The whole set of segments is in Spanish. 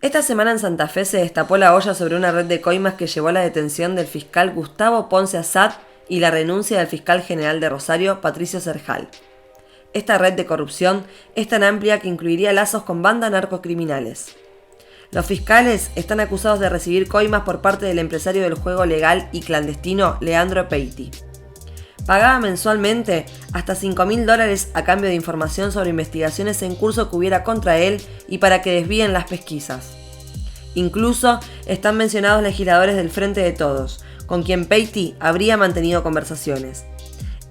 Esta semana en Santa Fe se destapó la olla sobre una red de coimas que llevó a la detención del fiscal Gustavo Ponce Assad y la renuncia del fiscal general de Rosario, Patricio Cerjal. Esta red de corrupción es tan amplia que incluiría lazos con bandas narcocriminales. Los fiscales están acusados de recibir coimas por parte del empresario del juego legal y clandestino Leandro Peiti. Pagaba mensualmente hasta $5.000 a cambio de información sobre investigaciones en curso que hubiera contra él y para que desvíen las pesquisas. Incluso están mencionados legisladores del Frente de Todos, con quien Peiti habría mantenido conversaciones.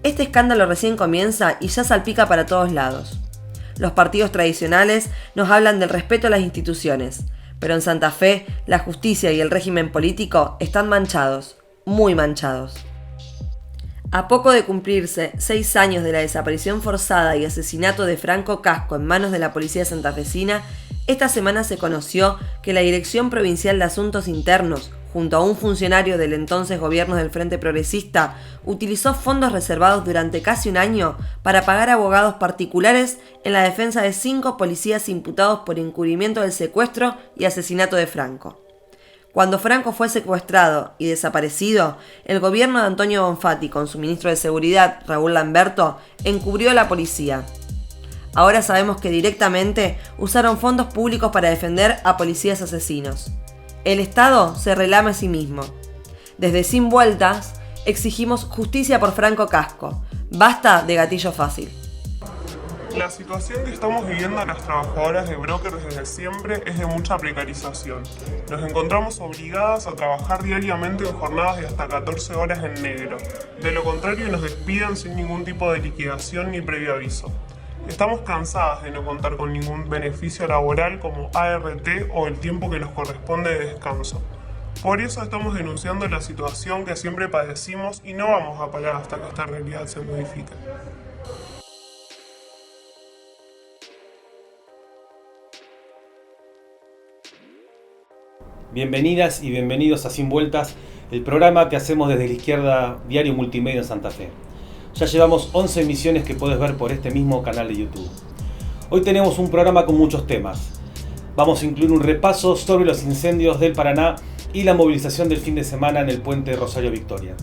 Este escándalo recién comienza y ya salpica para todos lados. Los partidos tradicionales nos hablan del respeto a las instituciones, pero en Santa Fe la justicia y el régimen político están manchados, muy manchados. A poco de cumplirse 6 años de la desaparición forzada y asesinato de Franco Casco en manos de la policía santafesina, esta semana se conoció que la Dirección Provincial de Asuntos Internos, junto a un funcionario del entonces gobierno del Frente Progresista, utilizó fondos reservados durante casi un año para pagar abogados particulares en la defensa de 5 policías imputados por encubrimiento del secuestro y asesinato de Franco. Cuando Franco fue secuestrado y desaparecido, el gobierno de Antonio Bonfatti, con su ministro de Seguridad, Raúl Lamberto, encubrió a la policía. Ahora sabemos que directamente usaron fondos públicos para defender a policías asesinos. El Estado se relame a sí mismo. Desde Sin Vueltas, exigimos justicia por Franco Casco. Basta de gatillo fácil. La situación que estamos viviendo las trabajadoras de brokers desde siempre es de mucha precarización. Nos encontramos obligadas a trabajar diariamente en jornadas de hasta 14 horas en negro. De lo contrario, nos despiden sin ningún tipo de liquidación ni previo aviso. Estamos cansadas de no contar con ningún beneficio laboral como ART o el tiempo que nos corresponde de descanso. Por eso estamos denunciando la situación que siempre padecimos y no vamos a parar hasta que esta realidad se modifique. Bienvenidas y bienvenidos a Sin Vueltas, el programa que hacemos desde la izquierda Diario Multimedia en Santa Fe. Ya llevamos 11 emisiones que podés ver por este mismo canal de YouTube. Hoy tenemos un programa con muchos temas. Vamos a incluir un repaso sobre los incendios del Paraná y la movilización del fin de semana en el puente Rosario Victoria.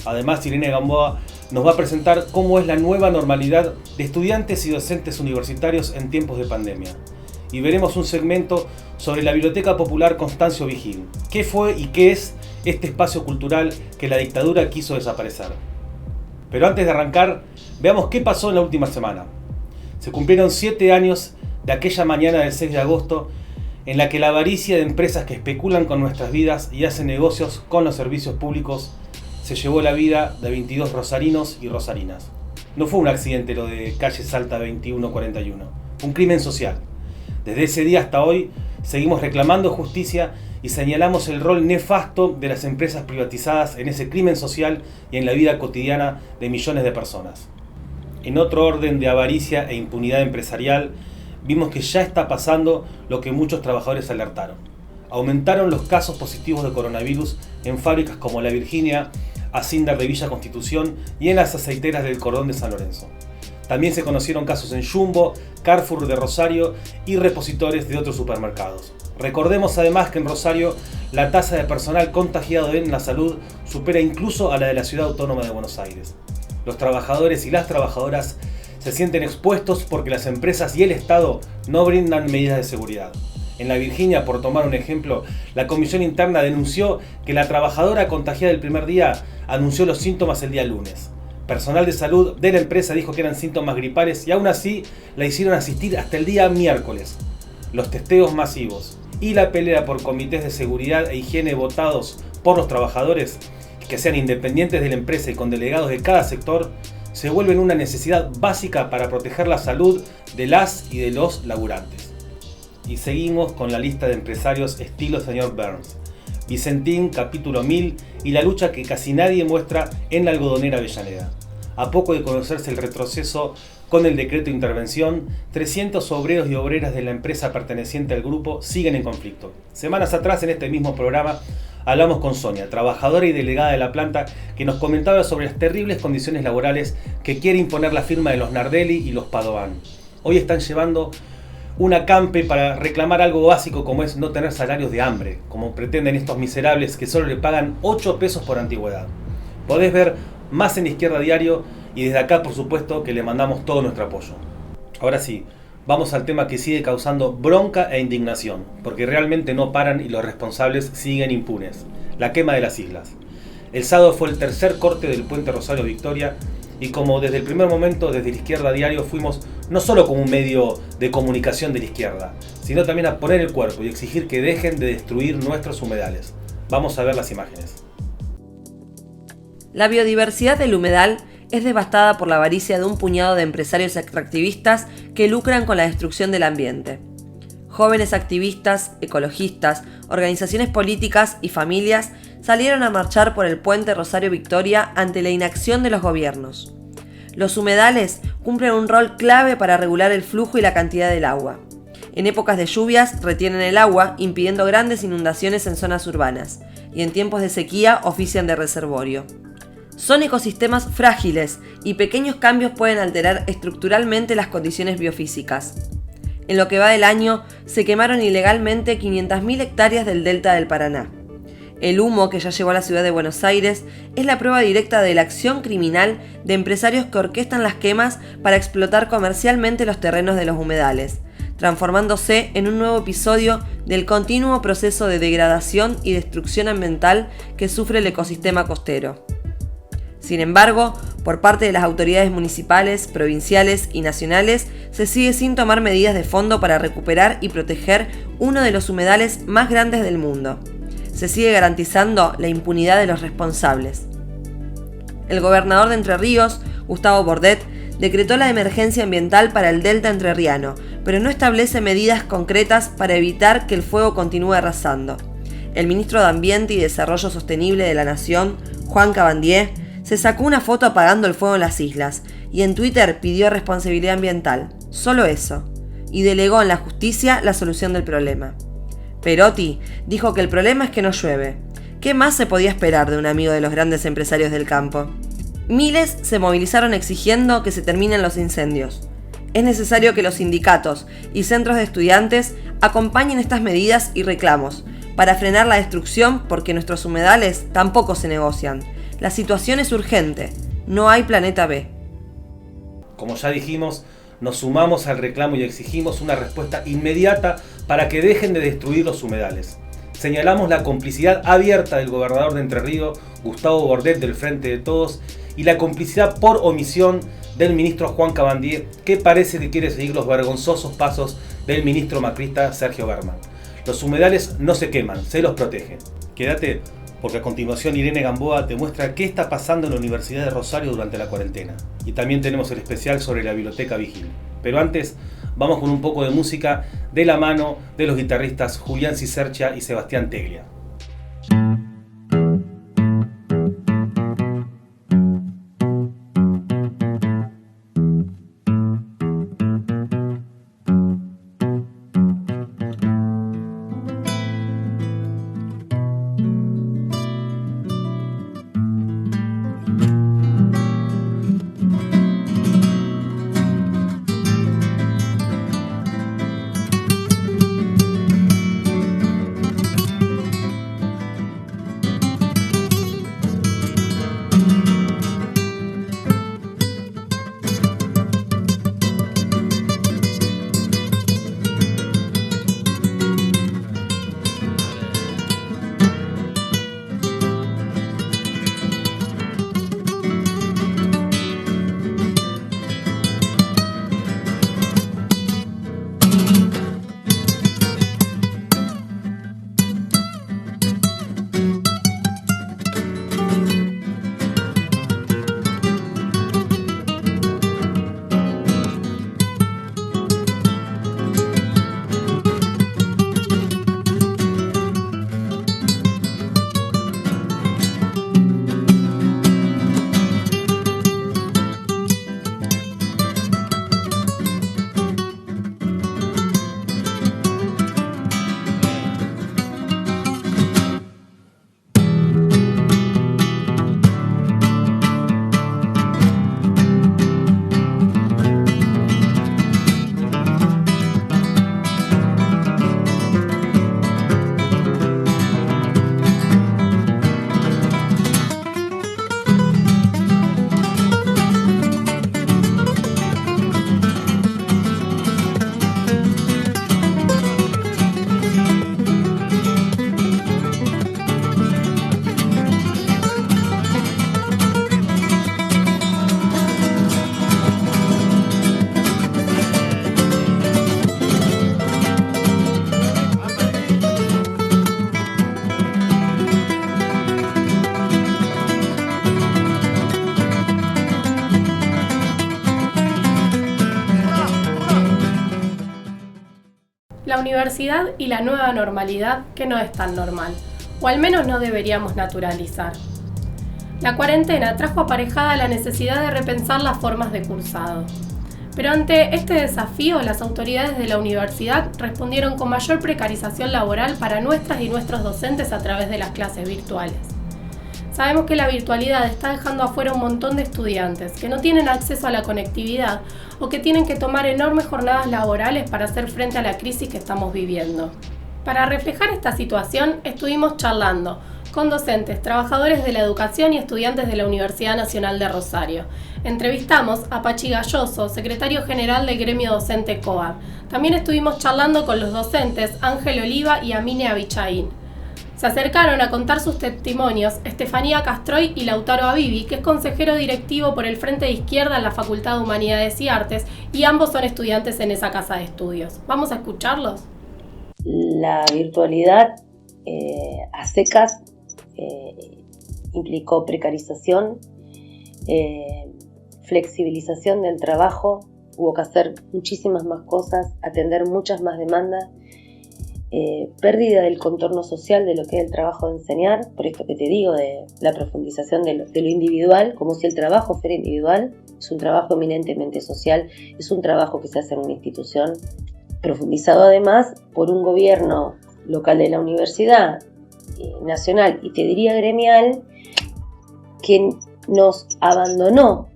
Además, Irene Gamboa nos va a presentar cómo es la nueva normalidad de estudiantes y docentes universitarios en tiempos de pandemia. Y veremos un segmento sobre la Biblioteca Popular Constancio Vigil. ¿Qué fue y qué es este espacio cultural que la dictadura quiso desaparecer? Pero antes de arrancar, veamos qué pasó en la última semana. Se cumplieron 7 años de aquella mañana del 6 de agosto en la que la avaricia de empresas que especulan con nuestras vidas y hacen negocios con los servicios públicos se llevó la vida de 22 rosarinos y rosarinas. No fue un accidente lo de calle Salta 2141, un crimen social. Desde ese día hasta hoy seguimos reclamando justicia y señalamos el rol nefasto de las empresas privatizadas en ese crimen social y en la vida cotidiana de millones de personas. En otro orden de avaricia e impunidad empresarial, vimos que ya está pasando lo que muchos trabajadores alertaron. Aumentaron los casos positivos de coronavirus en fábricas como La Virginia, Asindar de Villa Constitución y en las aceiteras del Cordón de San Lorenzo. También se conocieron casos en Jumbo, Carrefour de Rosario y repositores de otros supermercados. Recordemos además que en Rosario la tasa de personal contagiado en la salud supera incluso a la de la Ciudad Autónoma de Buenos Aires. Los trabajadores y las trabajadoras se sienten expuestos porque las empresas y el Estado no brindan medidas de seguridad. En La Virginia, por tomar un ejemplo, la comisión interna denunció que la trabajadora contagiada el primer día anunció los síntomas el día lunes. Personal de salud de la empresa dijo que eran síntomas gripales y aún así la hicieron asistir hasta el día miércoles. Los testeos masivos y la pelea por comités de seguridad e higiene votados por los trabajadores, que sean independientes de la empresa y con delegados de cada sector, se vuelven una necesidad básica para proteger la salud de las y de los laburantes. Y seguimos con la lista de empresarios estilo señor Burns. Vicentín, capítulo 1000 y la lucha que casi nadie muestra en la algodonera Avellaneda. A poco de conocerse el retroceso con el decreto de intervención, 300 obreros y obreras de la empresa perteneciente al grupo siguen en conflicto. Semanas atrás en este mismo programa hablamos con Sonia, trabajadora y delegada de la planta, que nos comentaba sobre las terribles condiciones laborales que quiere imponer la firma de los Nardelli y los Padovan. Hoy están llevando un acampe para reclamar algo básico como es no tener salarios de hambre, como pretenden estos miserables que solo le pagan 8 pesos por antigüedad. Podés ver más en Izquierda Diario y desde acá por supuesto que le mandamos todo nuestro apoyo. Ahora sí, vamos al tema que sigue causando bronca e indignación, porque realmente no paran y los responsables siguen impunes: la quema de las islas. El sábado fue el tercer corte del puente Rosario Victoria y como desde el primer momento desde la Izquierda Diario fuimos no solo como un medio de comunicación de la izquierda, sino también a poner el cuerpo y exigir que dejen de destruir nuestros humedales. Vamos a ver las imágenes. La biodiversidad del humedal es devastada por la avaricia de un puñado de empresarios extractivistas que lucran con la destrucción del ambiente. Jóvenes activistas, ecologistas, organizaciones políticas y familias salieron a marchar por el puente Rosario Victoria ante la inacción de los gobiernos. Los humedales cumplen un rol clave para regular el flujo y la cantidad del agua. En épocas de lluvias retienen el agua, impidiendo grandes inundaciones en zonas urbanas, y en tiempos de sequía ofician de reservorio. Son ecosistemas frágiles y pequeños cambios pueden alterar estructuralmente las condiciones biofísicas. En lo que va del año, se quemaron ilegalmente 500.000 hectáreas del delta del Paraná. El humo que ya llegó a la ciudad de Buenos Aires es la prueba directa de la acción criminal de empresarios que orquestan las quemas para explotar comercialmente los terrenos de los humedales, transformándose en un nuevo episodio del continuo proceso de degradación y destrucción ambiental que sufre el ecosistema costero. Sin embargo, por parte de las autoridades municipales, provinciales y nacionales, se sigue sin tomar medidas de fondo para recuperar y proteger uno de los humedales más grandes del mundo. Se sigue garantizando la impunidad de los responsables. El gobernador de Entre Ríos, Gustavo Bordet, decretó la emergencia ambiental para el delta entrerriano, pero no establece medidas concretas para evitar que el fuego continúe arrasando. El ministro de Ambiente y Desarrollo Sostenible de la Nación, Juan Cabandier, se sacó una foto apagando el fuego en las islas y en Twitter pidió responsabilidad ambiental, solo eso, y delegó en la justicia la solución del problema. Perotti dijo que el problema es que no llueve. ¿Qué más se podía esperar de un amigo de los grandes empresarios del campo? Miles se movilizaron exigiendo que se terminen los incendios. Es necesario que los sindicatos y centros de estudiantes acompañen estas medidas y reclamos para frenar la destrucción porque nuestros humedales tampoco se negocian. La situación es urgente, no hay planeta B. Como ya dijimos, nos sumamos al reclamo y exigimos una respuesta inmediata para que dejen de destruir los humedales. Señalamos la complicidad abierta del gobernador de Entre Ríos, Gustavo Bordet, del Frente de Todos, y la complicidad por omisión del ministro Juan Cabandier, que parece que quiere seguir los vergonzosos pasos del ministro macrista Sergio Berman. Los humedales no se queman, se los protegen. Quédate, porque a continuación Irene Gamboa te muestra qué está pasando en la Universidad de Rosario durante la cuarentena. Y también tenemos el especial sobre la Biblioteca Vigil. Pero antes, vamos con un poco de música de la mano de los guitarristas Julián Cicercia y Sebastián Teglia. universidad y la nueva normalidad que no es tan normal, o al menos no deberíamos naturalizar. La cuarentena trajo aparejada la necesidad de repensar las formas de cursado. Pero ante este desafío, las autoridades de la universidad respondieron con mayor precarización laboral para nuestras y nuestros docentes a través de las clases virtuales. Sabemos que la virtualidad está dejando afuera un montón de estudiantes que no tienen acceso a la conectividad o que tienen que tomar enormes jornadas laborales para hacer frente a la crisis que estamos viviendo. Para reflejar esta situación, estuvimos charlando con docentes, trabajadores de la educación y estudiantes de la Universidad Nacional de Rosario. Entrevistamos a Pachi Galloso, secretario general del gremio docente COAD. También estuvimos charlando con los docentes Ángel Oliva y Amine Abichaín. Se acercaron a contar sus testimonios Estefanía Castroy y Lautaro Abibi, que es consejero directivo por el Frente de Izquierda en la Facultad de Humanidades y Artes, y ambos son estudiantes en esa casa de estudios. ¿Vamos a escucharlos? La virtualidad a secas implicó precarización, flexibilización del trabajo, hubo que hacer muchísimas más cosas, atender muchas más demandas, pérdida del contorno social de lo que es el trabajo de enseñar, por esto que te digo de la profundización de lo individual, como si el trabajo fuera individual. Es un trabajo eminentemente social, es un trabajo que se hace en una institución, profundizado además por un gobierno local de la universidad, nacional y te diría gremial, que nos abandonó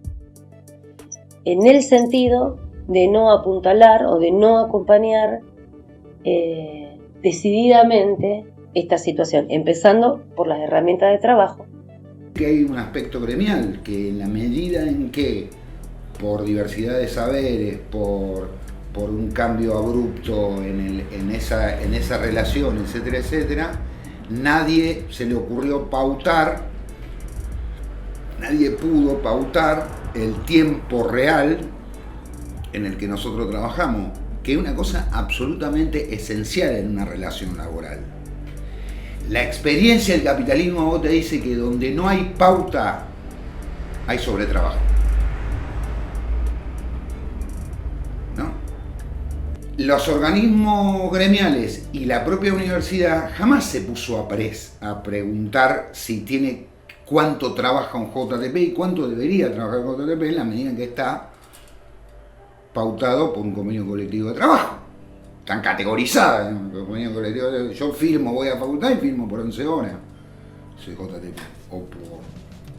en el sentido de no apuntalar o de no acompañar decididamente esta situación, empezando por las herramientas de trabajo. Que hay un aspecto gremial, que en la medida en que por diversidad de saberes, por un cambio abrupto en esa relación, etcétera, etcétera, nadie se le ocurrió pautar, nadie pudo pautar el tiempo real en el que nosotros trabajamos, que es una cosa absolutamente esencial en una relación laboral. La experiencia del capitalismo a vos te dice que donde no hay pauta, hay sobretrabajo. ¿No? Los organismos gremiales y la propia universidad jamás se puso a preguntar si tiene cuánto trabaja un JTP y cuánto debería trabajar un JTP en la medida en que está pautado por un convenio colectivo de trabajo. Están categorizadas en un convenio colectivo de trabajo. Yo firmo, voy a facultad y firmo por 11 horas. Soy JTP. O por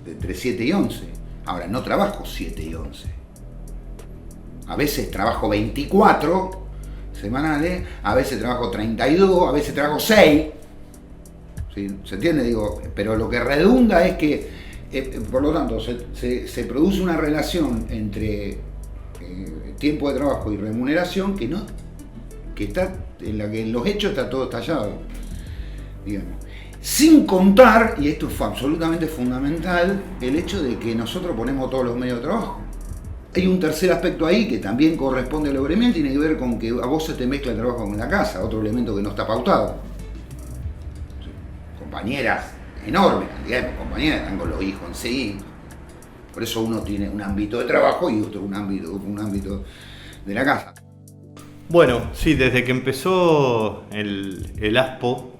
entre 7 y 11. Ahora, no trabajo 7 y 11. A veces trabajo 24 semanales, a veces trabajo 32, a veces trabajo 6. ¿Sí? ¿Se entiende? Digo, pero lo que redunda es que, por lo tanto, se produce una relación entre tiempo de trabajo y remuneración que está en la que en los hechos está todo estallado, digamos. Sin contar, y esto fue absolutamente fundamental, el hecho de que nosotros ponemos todos los medios de trabajo. Hay un tercer aspecto ahí que también corresponde a lo gremial, tiene que ver con que a vos se te mezcla el trabajo con la casa, otro elemento que no está pautado. Compañeras, enormes cantidades de compañeras están con los hijos en sí. Por eso uno tiene un ámbito de trabajo y otro un ámbito de la casa. Bueno, sí, desde que empezó el ASPO,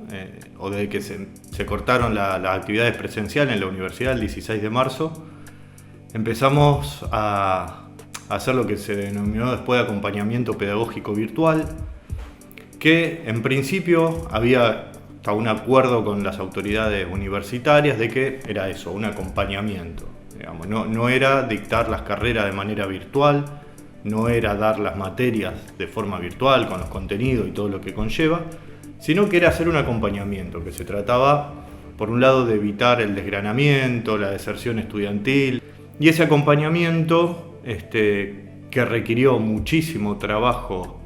o desde que se cortaron las actividades presenciales en la universidad el 16 de marzo, empezamos a hacer lo que se denominó después de acompañamiento pedagógico virtual, que en principio había hasta un acuerdo con las autoridades universitarias de que era eso, un acompañamiento. Digamos, no era dictar las carreras de manera virtual, no era dar las materias de forma virtual con los contenidos y todo lo que conlleva, sino que era hacer un acompañamiento, que se trataba, por un lado, de evitar el desgranamiento, la deserción estudiantil, y ese acompañamiento que requirió muchísimo trabajo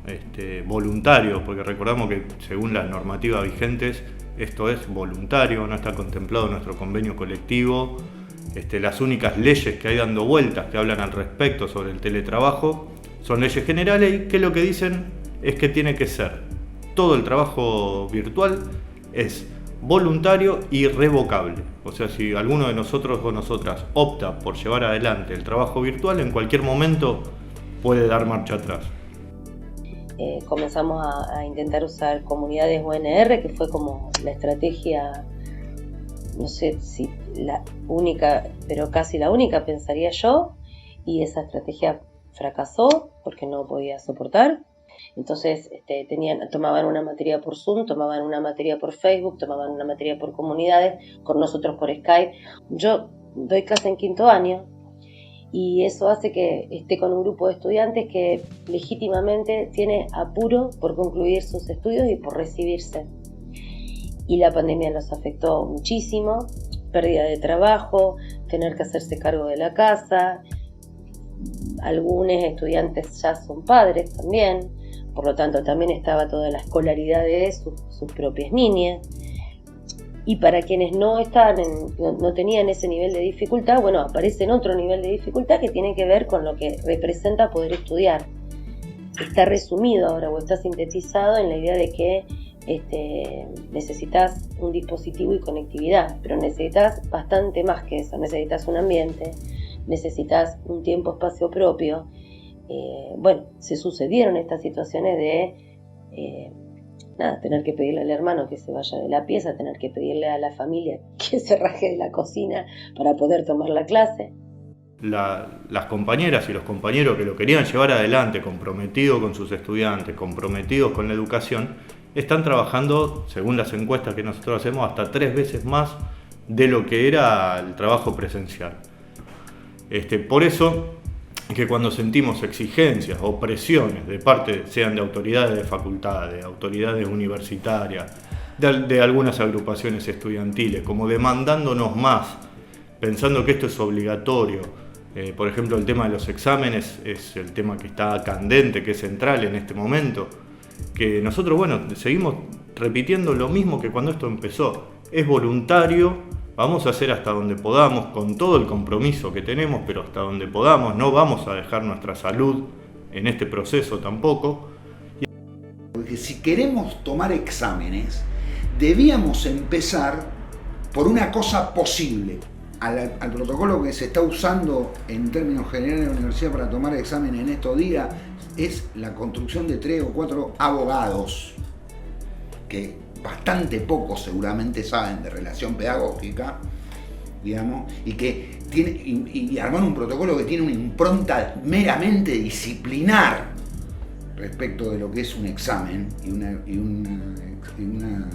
voluntario, porque recordamos que según las normativas vigentes esto es voluntario, no está contemplado en nuestro convenio colectivo. Las únicas leyes que hay dando vueltas que hablan al respecto sobre el teletrabajo son leyes generales que lo que dicen es que tiene que ser todo el trabajo virtual es voluntario y revocable. O sea, si alguno de nosotros o nosotras opta por llevar adelante el trabajo virtual, en cualquier momento puede dar marcha atrás. comenzamos a intentar usar comunidades UNR, que fue como la estrategia, no sé si la única, pero casi la única, pensaría yo, y esa estrategia fracasó porque no podía soportar. Entonces tomaban una materia por Zoom, tomaban una materia por Facebook, tomaban una materia por comunidades, con nosotros por Skype. Yo doy clase en 5º año y eso hace que esté con un grupo de estudiantes que legítimamente tiene apuro por concluir sus estudios y por recibirse. Y la pandemia los afectó muchísimo, pérdida de trabajo, tener que hacerse cargo de la casa. Algunos estudiantes ya son padres también, por lo tanto también estaba toda la escolaridad de sus propias niñas. Y para quienes no tenían ese nivel de dificultad, bueno, aparece otro nivel de dificultad que tiene que ver con lo que representa poder estudiar. Está resumido ahora o está sintetizado en la idea de que necesitas un dispositivo y conectividad, pero necesitas bastante más que eso. Necesitas un ambiente, necesitas un tiempo, espacio propio. Bueno, se sucedieron estas situaciones de tener que pedirle al hermano que se vaya de la pieza, tener que pedirle a la familia que se raje de la cocina para poder tomar la clase. Las compañeras y los compañeros que lo querían llevar adelante, comprometidos con sus estudiantes, comprometidos con la educación, están trabajando, según las encuestas que nosotros hacemos, hasta 3 veces más de lo que era el trabajo presencial. Por eso que cuando sentimos exigencias o presiones de parte, sean de autoridades de facultad, de autoridades universitarias, de algunas agrupaciones estudiantiles, como demandándonos más, pensando que esto es obligatorio. Por ejemplo, el tema de los exámenes es el tema que está candente, que es central en este momento, que nosotros, bueno, seguimos repitiendo lo mismo que cuando esto empezó. Es voluntario. Vamos a hacer hasta donde podamos, con todo el compromiso que tenemos, pero hasta donde podamos. No vamos a dejar nuestra salud en este proceso tampoco. Porque si queremos tomar exámenes, debíamos empezar por una cosa posible. Al protocolo que se está usando en términos generales en la universidad para tomar exámenes en estos días es la construcción de 3 o 4 abogados, que bastante pocos seguramente saben de relación pedagógica, digamos, y armar un protocolo que tiene una impronta meramente disciplinar respecto de lo que es un examen y una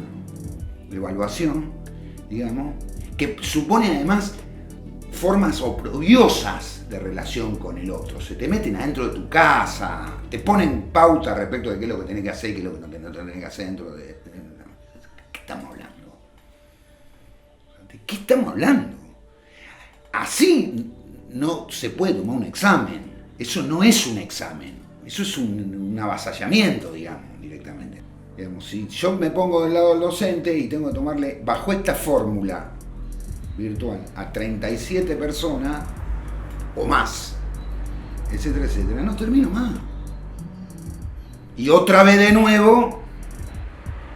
evaluación, digamos, que supone además formas oprobiosas de relación con el otro. Se te meten adentro de tu casa, te ponen pauta respecto de qué es lo que tenés que hacer y qué es lo que no tenés que hacer dentro de... ¿Qué estamos hablando? ¿De qué estamos hablando? Así no se puede tomar un examen. Eso no es un examen. Eso es un avasallamiento, digamos, directamente. Digamos, si yo me pongo del lado del docente y tengo que tomarle bajo esta fórmula virtual a 37 personas o más, etcétera, etcétera, no termino más. Y otra vez de nuevo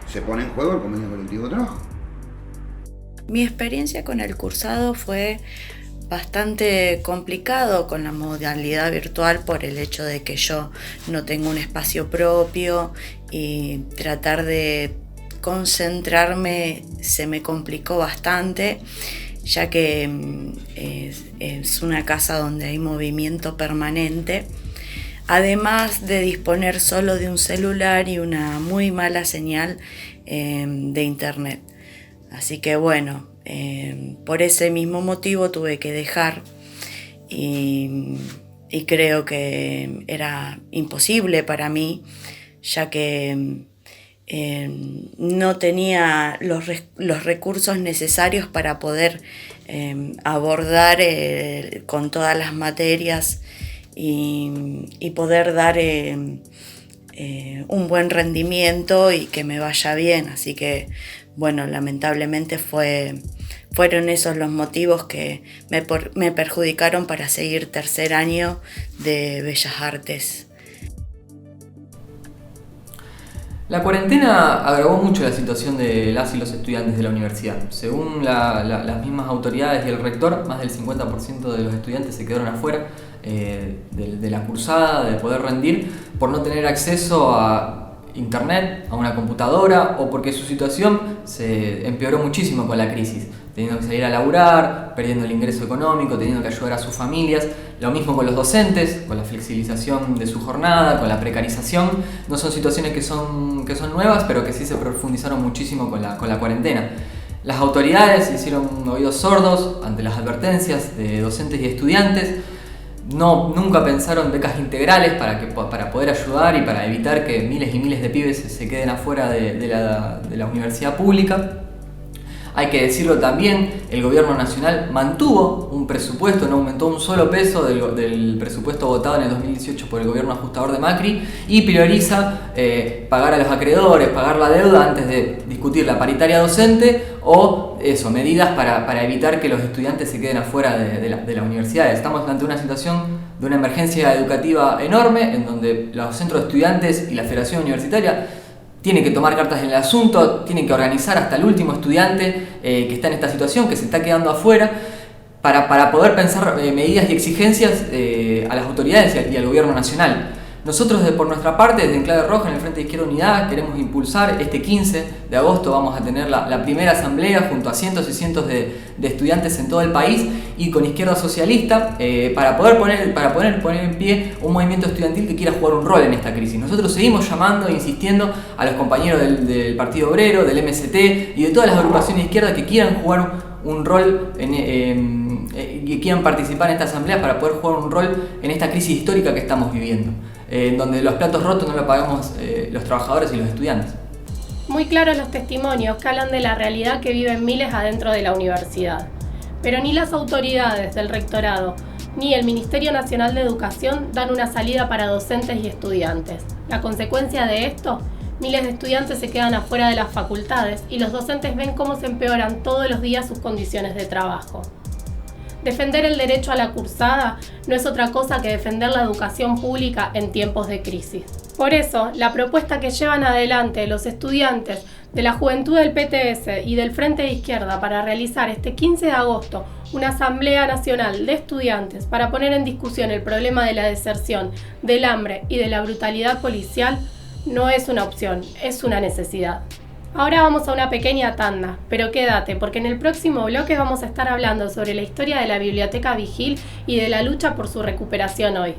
se pone en juego el convenio colectivo de trabajo. Mi experiencia con el cursado fue bastante complicado con la modalidad virtual por el hecho de que yo no tengo un espacio propio y tratar de concentrarme se me complicó bastante, ya que es una casa donde hay movimiento permanente, además de disponer solo de un celular y una muy mala señal de internet. Así que bueno, por ese mismo motivo tuve que dejar y creo que era imposible para mí, ya que no tenía los recursos necesarios para poder abordar con todas las materias y poder dar un buen rendimiento y que me vaya bien. Así que bueno, lamentablemente fueron esos los motivos que me perjudicaron para seguir tercer año de Bellas Artes. La cuarentena agravó mucho la situación de las y los estudiantes de la universidad. Según las mismas autoridades y el rector, más del 50% de los estudiantes se quedaron afuera, de la cursada, de poder rendir, por no tener acceso a internet, a una computadora, o porque su situación se empeoró muchísimo con la crisis, teniendo que salir a laburar, perdiendo el ingreso económico, teniendo que ayudar a sus familias. Lo mismo con los docentes, con la flexibilización de su jornada, con la precarización. No son situaciones que son nuevas, pero que sí se profundizaron muchísimo con la cuarentena. Las autoridades hicieron oídos sordos ante las advertencias de docentes y estudiantes. Nunca pensaron becas integrales para poder ayudar y para evitar que miles y miles de pibes se queden afuera de la universidad pública. Hay que decirlo también, el gobierno nacional mantuvo un presupuesto, no aumentó un solo peso del presupuesto votado en el 2018 por el gobierno ajustador de Macri, y prioriza pagar a los acreedores, pagar la deuda antes de discutir la paritaria docente o medidas para evitar que los estudiantes se queden afuera de la universidad. Estamos ante una situación de una emergencia educativa enorme, en donde los centros de estudiantes y la Federación Universitaria tienen que tomar cartas en el asunto, tienen que organizar hasta el último estudiante que está en esta situación, que se está quedando afuera, para poder pensar medidas y exigencias a las autoridades y al gobierno nacional. Nosotros, por nuestra parte, desde Enclave Roja, en el Frente de Izquierda Unidad, queremos impulsar. Este 15 de agosto vamos a tener la primera asamblea junto a cientos y cientos de estudiantes en todo el país y con Izquierda Socialista para poder poner en pie un movimiento estudiantil que quiera jugar un rol en esta crisis. Nosotros seguimos llamando e insistiendo a los compañeros del Partido Obrero, del MST y de todas las agrupaciones de izquierda que quieran jugar un rol y quieran participar en esta asamblea para poder jugar un rol en esta crisis histórica que estamos viviendo, en donde los platos rotos no lo pagamos los trabajadores y los estudiantes. Muy claros los testimonios que hablan de la realidad que viven miles adentro de la universidad. Pero ni las autoridades del rectorado ni el Ministerio Nacional de Educación dan una salida para docentes y estudiantes. La consecuencia de esto, miles de estudiantes se quedan afuera de las facultades y los docentes ven cómo se empeoran todos los días sus condiciones de trabajo. Defender el derecho a la cursada no es otra cosa que defender la educación pública en tiempos de crisis. Por eso, la propuesta que llevan adelante los estudiantes de la Juventud del PTS y del Frente de Izquierda para realizar este 15 de agosto una Asamblea Nacional de Estudiantes para poner en discusión el problema de la deserción, del hambre y de la brutalidad policial no es una opción, es una necesidad. Ahora vamos a una pequeña tanda, pero quédate, porque en el próximo bloque vamos a estar hablando sobre la historia de la Biblioteca Vigil y de la lucha por su recuperación hoy.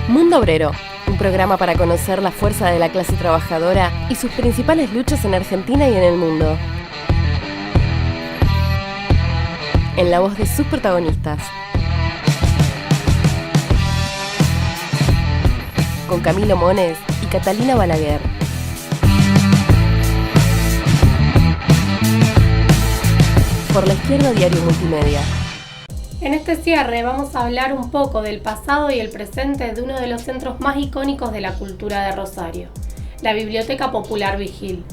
Mundo Obrero, un programa para conocer la fuerza de la clase trabajadora y sus principales luchas en Argentina y en el mundo. En la voz de sus protagonistas. Con Camilo Mones y Catalina Balaguer. Por La Izquierda Diario Multimedia. En este cierre vamos a hablar un poco del pasado y el presente de uno de los centros más icónicos de la cultura de Rosario, la Biblioteca Popular Vigil,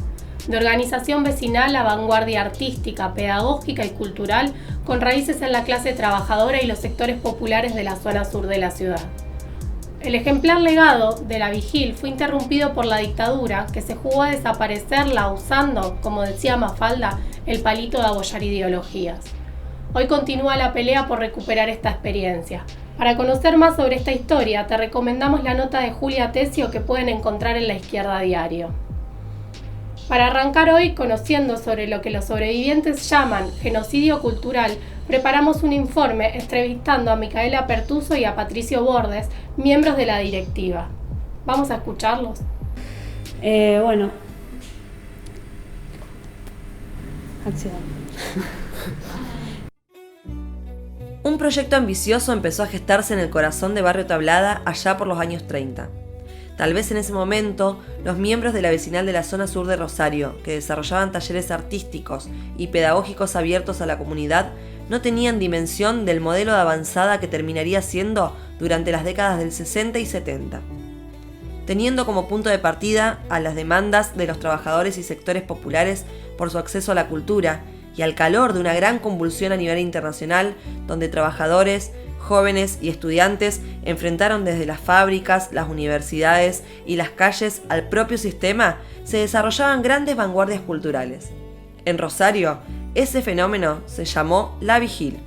de organización vecinal a vanguardia artística, pedagógica y cultural, con raíces en la clase trabajadora y los sectores populares de la zona sur de la ciudad. El ejemplar legado de la Vigil fue interrumpido por la dictadura, que se jugó a desaparecerla usando, como decía Mafalda, el palito de abollar ideologías. Hoy continúa la pelea por recuperar esta experiencia. Para conocer más sobre esta historia, te recomendamos la nota de Julia Tesio que pueden encontrar en La Izquierda Diario. Para arrancar hoy conociendo sobre lo que los sobrevivientes llaman genocidio cultural, preparamos un informe entrevistando a Micaela Pertuso y a Patricio Bordes, miembros de la directiva. ¿Vamos a escucharlos? Acción. Un proyecto ambicioso empezó a gestarse en el corazón de Barrio Tablada allá por los años 30. Tal vez en ese momento, los miembros de la vecinal de la zona sur de Rosario, que desarrollaban talleres artísticos y pedagógicos abiertos a la comunidad, no tenían dimensión del modelo de avanzada que terminaría siendo durante las décadas del 60 y 70. Teniendo como punto de partida a las demandas de los trabajadores y sectores populares por su acceso a la cultura y al calor de una gran convulsión a nivel internacional, donde trabajadores, jóvenes y estudiantes enfrentaron desde las fábricas, las universidades y las calles al propio sistema, se desarrollaban grandes vanguardias culturales. En Rosario, ese fenómeno se llamó La Vigil.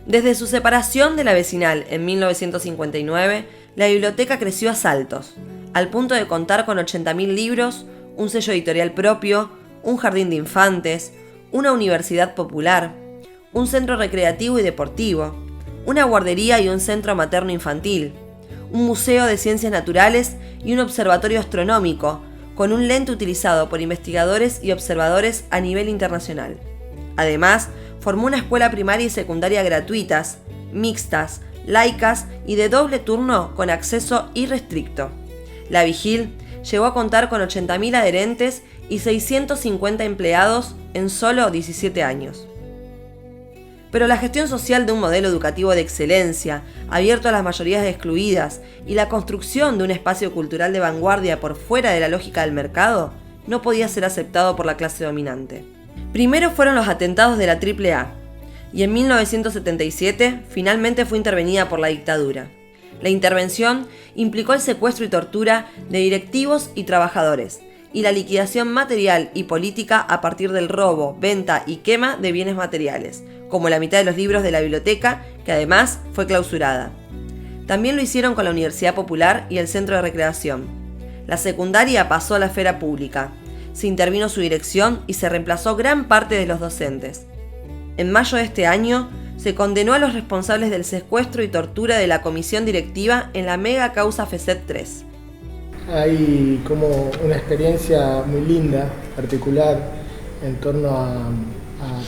Desde su separación de la vecinal en 1959, la biblioteca creció a saltos, al punto de contar con 80.000 libros, un sello editorial propio, un jardín de infantes, una universidad popular, un centro recreativo y deportivo, una guardería y un centro materno-infantil, un museo de ciencias naturales y un observatorio astronómico, con un lente utilizado por investigadores y observadores a nivel internacional. Además, formó una escuela primaria y secundaria gratuitas, mixtas, laicas y de doble turno con acceso irrestricto. La Vigil llegó a contar con 80.000 adherentes y 650 empleados en solo 17 años. Pero la gestión social de un modelo educativo de excelencia, abierto a las mayorías excluidas, y la construcción de un espacio cultural de vanguardia por fuera de la lógica del mercado, no podía ser aceptado por la clase dominante. Primero fueron los atentados de la AAA, y en 1977 finalmente fue intervenida por la dictadura. La intervención implicó el secuestro y tortura de directivos y trabajadores, y la liquidación material y política a partir del robo, venta y quema de bienes materiales, como la mitad de los libros de la biblioteca, que además fue clausurada. También lo hicieron con la Universidad Popular y el Centro de Recreación. La secundaria pasó a la esfera pública. Se intervino su dirección y se reemplazó gran parte de los docentes. En mayo de este año, se condenó a los responsables del secuestro y tortura de la comisión directiva en la mega causa FESET 3. Hay como una experiencia muy linda, particular, en torno a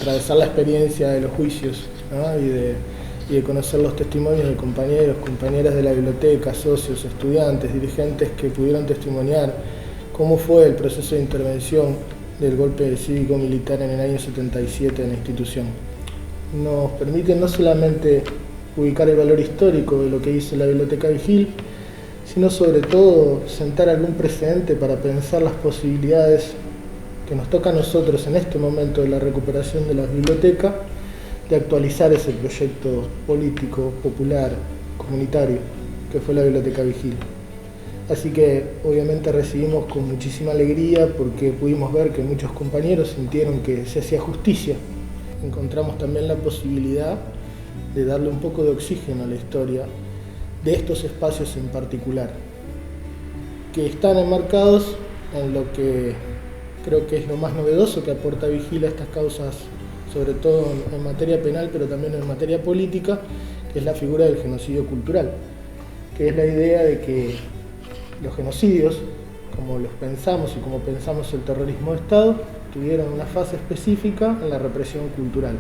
atravesar la experiencia de los juicios, ¿no? y de conocer los testimonios de compañeros, compañeras de la biblioteca, socios, estudiantes, dirigentes que pudieron testimoniar cómo fue el proceso de intervención del golpe cívico-militar en el año 77 en la institución. Nos permite no solamente ubicar el valor histórico de lo que hizo la Biblioteca Vigil, sino sobre todo sentar algún precedente para pensar las posibilidades que nos toca a nosotros en este momento de la recuperación de la biblioteca, de actualizar ese proyecto político, popular, comunitario, que fue la Biblioteca Vigil. Así que obviamente recibimos con muchísima alegría porque pudimos ver que muchos compañeros sintieron que se hacía justicia. Encontramos también la posibilidad de darle un poco de oxígeno a la historia de estos espacios en particular, que están enmarcados en lo que creo que es lo más novedoso que aporta Vigil a estas causas, sobre todo en materia penal, pero también en materia política, que es la figura del genocidio cultural, que es la idea de que los genocidios, como los pensamos y como pensamos el terrorismo de Estado, tuvieron una fase específica en la represión cultural,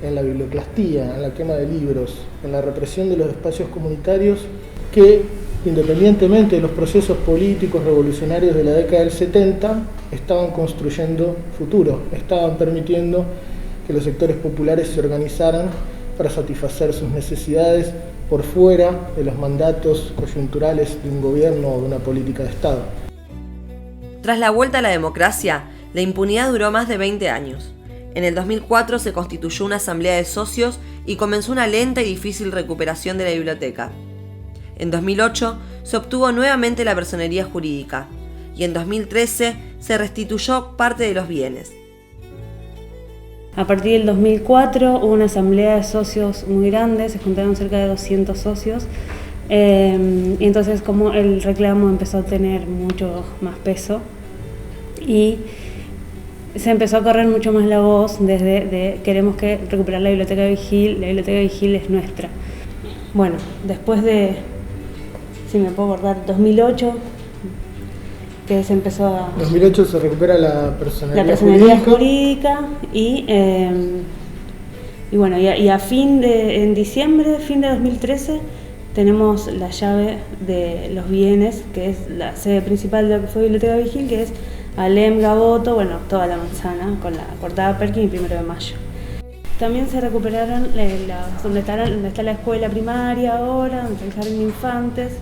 en la biblioclastía, en la quema de libros, en la represión de los espacios comunitarios que, independientemente de los procesos políticos revolucionarios de la década del 70, estaban construyendo futuro, estaban permitiendo que los sectores populares se organizaran para satisfacer sus necesidades por fuera de los mandatos coyunturales de un gobierno o de una política de Estado. Tras la vuelta a la democracia, la impunidad duró más de 20 años. En el 2004 se constituyó una asamblea de socios y comenzó una lenta y difícil recuperación de la biblioteca. En 2008 se obtuvo nuevamente la personería jurídica y en 2013 se restituyó parte de los bienes. A partir del 2004 hubo una asamblea de socios muy grande, se juntaron cerca de 200 socios y entonces como el reclamo empezó a tener mucho más peso y se empezó a correr mucho más la voz desde queremos que recuperar la Biblioteca Vigil es nuestra. Bueno, después de, si me puedo acordar, 2008, que se empezó a... 2008 se recupera la personería jurídica y bueno, y a en diciembre, fin de 2013, tenemos la llave de los bienes, que es la sede principal de lo que fue Biblioteca Vigil, que es Alem, Gaboto, bueno, toda la manzana, con la Cortada Perkin y 1 de Mayo. También se recuperaron donde está la escuela primaria ahora, donde está el jardín de infantes.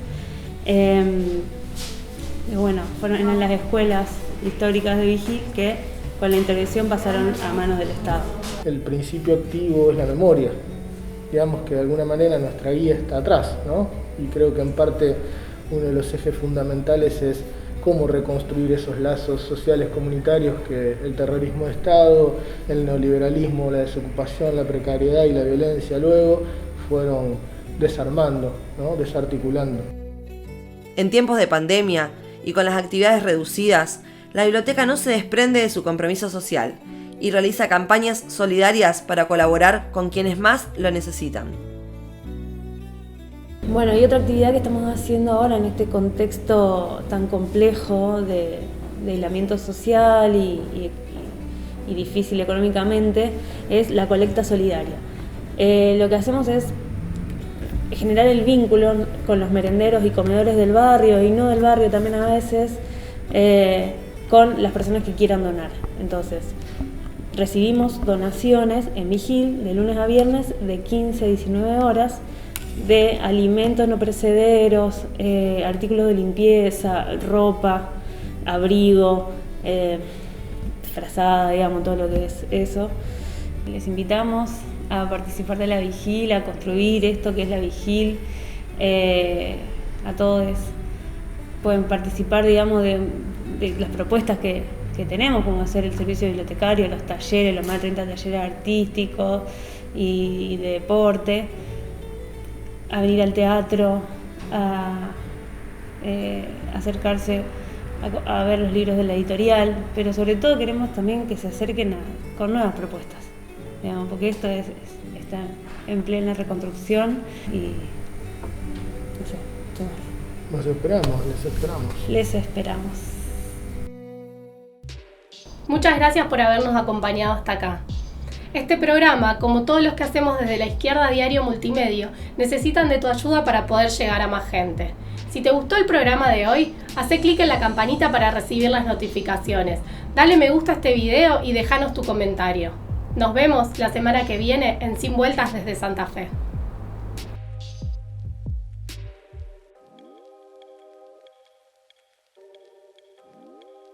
Y bueno, eran las escuelas históricas de Vigil que con la intervención pasaron a manos del Estado. El principio activo es la memoria, digamos que de alguna manera nuestra guía está atrás, ¿no? Y creo que en parte uno de los ejes fundamentales es cómo reconstruir esos lazos sociales comunitarios que el terrorismo de Estado, el neoliberalismo, la desocupación, la precariedad y la violencia luego fueron desarmando, ¿no? Desarticulando. En tiempos de pandemia y con las actividades reducidas, la biblioteca no se desprende de su compromiso social y realiza campañas solidarias para colaborar con quienes más lo necesitan. Bueno, y otra actividad que estamos haciendo ahora en este contexto tan complejo de aislamiento social y difícil económicamente es la colecta solidaria. Lo que hacemos es generar el vínculo con los merenderos y comedores del barrio y no del barrio también a veces, con las personas que quieran donar. Entonces, recibimos donaciones en Vigil de lunes a viernes de 15 a 19 horas de alimentos no perecederos, artículos de limpieza, ropa, abrigo, frazada, digamos, todo lo que es eso. Les invitamos a participar de la Vigil, a construir esto que es la Vigil. A todos pueden participar, digamos, de las propuestas que tenemos, como hacer el servicio bibliotecario, los talleres, los más de 30 talleres artísticos y de deporte, a venir al teatro, a acercarse a ver los libros de la editorial, pero sobre todo queremos también que se acerquen con nuevas propuestas, digamos, porque esto está en plena reconstrucción y no sé, ¿qué más? Les esperamos. Muchas gracias por habernos acompañado hasta acá. Este programa, como todos los que hacemos desde La Izquierda Diario Multimedio, necesitan de tu ayuda para poder llegar a más gente. Si te gustó el programa de hoy, hacé clic en la campanita para recibir las notificaciones. Dale me gusta a este video y déjanos tu comentario. Nos vemos la semana que viene en Sin Vueltas desde Santa Fe.